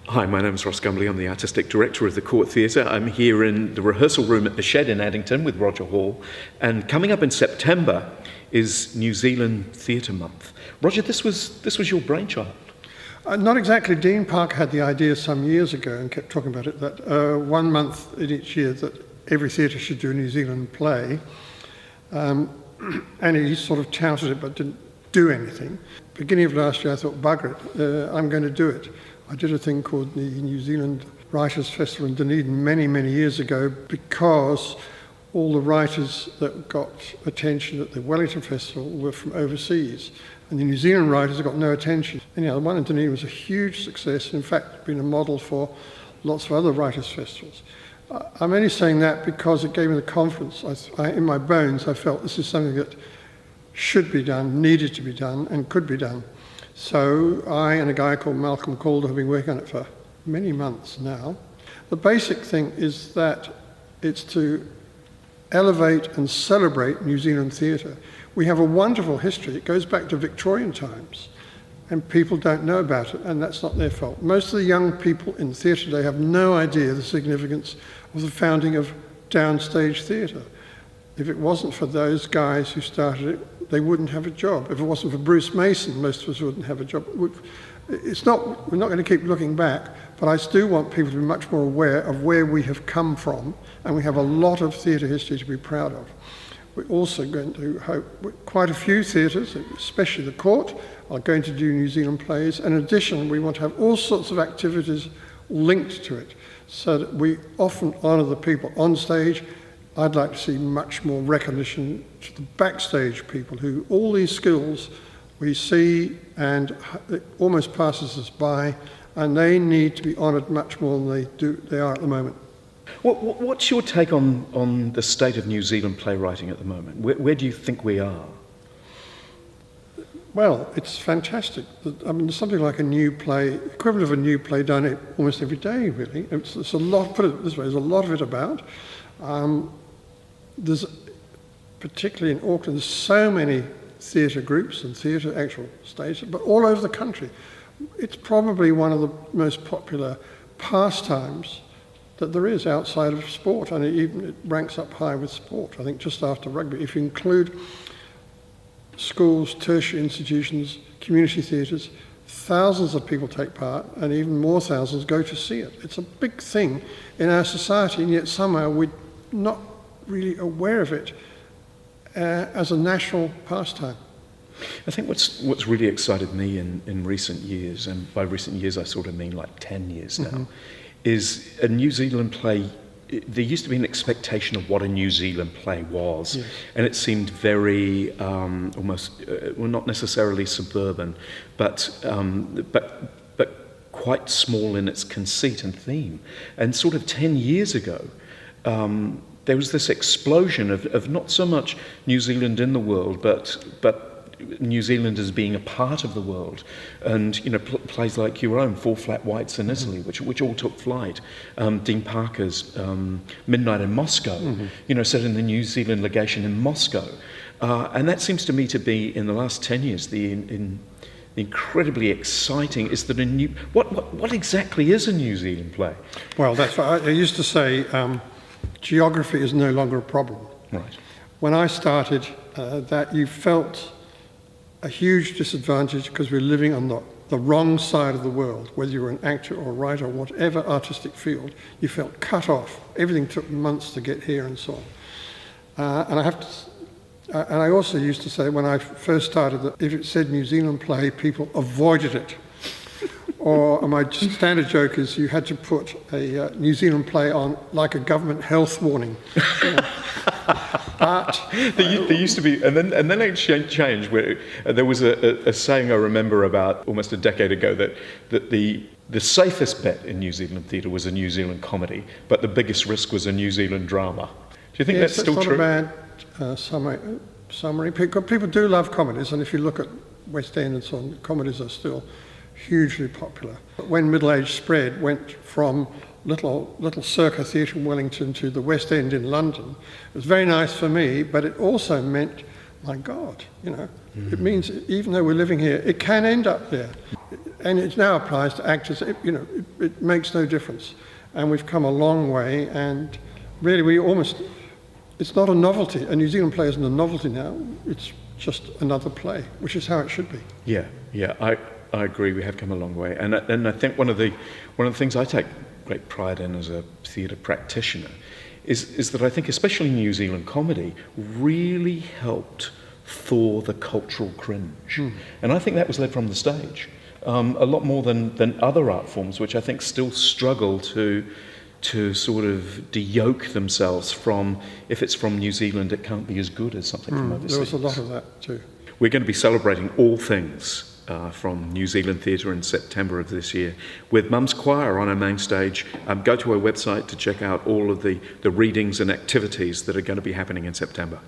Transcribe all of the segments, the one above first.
Hi, my name is Ross Gumbley. I'm the Artistic Director of the Court Theatre. I'm here in the rehearsal room at the Shed in Addington with Roger Hall. And coming up in September is New Zealand Theatre Month. Roger, this was your brainchild. Not exactly. Dean Parker had the idea some years ago and kept talking about it, that 1 month in each year that every theatre should do a New Zealand play. And he sort of touted it but didn't do anything. Beginning of last year I thought, bugger it, I'm going to do it. I did a thing called the New Zealand Writers' Festival in Dunedin many, many years ago, because all the writers that got attention at the Wellington Festival were from overseas, and the New Zealand writers got no attention. And the one in Dunedin was a huge success, in fact been a model for lots of other writers' festivals. I'm only saying that because it gave me the confidence. In my bones I felt this is something that should be done, needed to be done, and could be done. So I and a guy called Malcolm Calder have been working on it for many months now. The basic thing is that it's to elevate and celebrate New Zealand theatre. We have a wonderful history. It goes back to Victorian times, and people don't know about it, and that's not their fault. Most of the young people in theatre today have no idea the significance of the founding of downstage theatre. If it wasn't for those guys who started it, they wouldn't have a job. If it wasn't for Bruce Mason, most of us wouldn't have a job. We're not going to keep looking back, but I still want people to be much more aware of where we have come from, and we have a lot of theatre history to be proud of. We're also going to hope quite a few theatres, especially the Court, are going to do New Zealand plays. In addition, we want to have all sorts of activities linked to it, so that we often honour the people on stage. I'd like to see much more recognition to the backstage people who all these skills we see and it almost passes us by, and they need to be honoured much more than they are at the moment. What's your take on the state of New Zealand playwriting at the moment? Where do you think we are? Well, it's fantastic. I mean, there's something like a new play, equivalent of a new play done almost every day, really. It's a lot, put it this way, there's a lot of it about. There's, particularly in Auckland, there's so many theatre groups and theatre actual stages, but all over the country. It's probably one of the most popular pastimes that there is outside of sport, and it ranks up high with sport, I think, just after rugby. If you include schools, tertiary institutions, community theatres, thousands of people take part, and even more thousands go to see it. It's a big thing in our society, and yet somehow we're not really aware of it as a national pastime. I think what's really excited me in recent years, and by recent years I sort of mean like 10 years now, is a New Zealand play. There used to be an expectation of what a New Zealand play was, yes. And it seemed very almost, well, not necessarily suburban, but quite small in its conceit and theme. And sort of 10 years ago, there was this explosion of not so much New Zealand in the world, but New Zealand as being a part of the world, and plays like your own Four Flat Whites in Italy, which all took flight. Dean Parker's Midnight in Moscow, set in the New Zealand legation in Moscow, and that seems to me to be, in the last 10 years, the incredibly exciting is that what exactly is a New Zealand play? Well, that's what I used to say. Geography is no longer a problem. Right. When I started, that you felt a huge disadvantage because we're living on the wrong side of the world. Whether you were an actor or a writer or whatever artistic field, you felt cut off. Everything took months to get here and so on. And I also used to say when I first started that if it said New Zealand play, people avoided it. Or my standard joke is you had to put a New Zealand play on like a government health warning. But there used to be, and then it changed. Where there was a saying I remember about almost a decade ago that the safest bet in New Zealand theatre was a New Zealand comedy, but the biggest risk was a New Zealand drama. Do you think that's still true? It's not a bad summary. People do love comedies, and if you look at West End and so on, comedies are still hugely popular. But when Middle Age spread, went from little circa theatre in Wellington to the West End in London, it was very nice for me, but it also meant, my God, It means even though we're living here, it can end up there. And it now applies to actors. It makes no difference. And we've come a long way, and really it's not a novelty. A New Zealand play isn't a novelty now. It's just another play, which is how it should be. Yeah, I agree. We have come a long way, and I think one of the things I take great pride in as a theatre practitioner is that I think, especially New Zealand comedy, really helped thaw the cultural cringe, and I think that was led from the stage. A lot more than other art forms, which I think still struggle to sort of de-yoke themselves from, if it's from New Zealand, it can't be as good as something from overseas. There was a lot of that too. We're going to be celebrating all things from New Zealand theatre in September of this year with Mum's Choir on our main stage. Go to our website to check out all of the readings and activities that are going to be happening in September.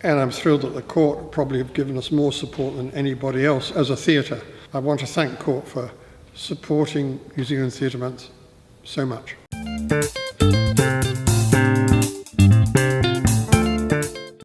And I'm thrilled that the Court probably have given us more support than anybody else as a theatre. I want to thank Court for supporting New Zealand Theatre Month so much.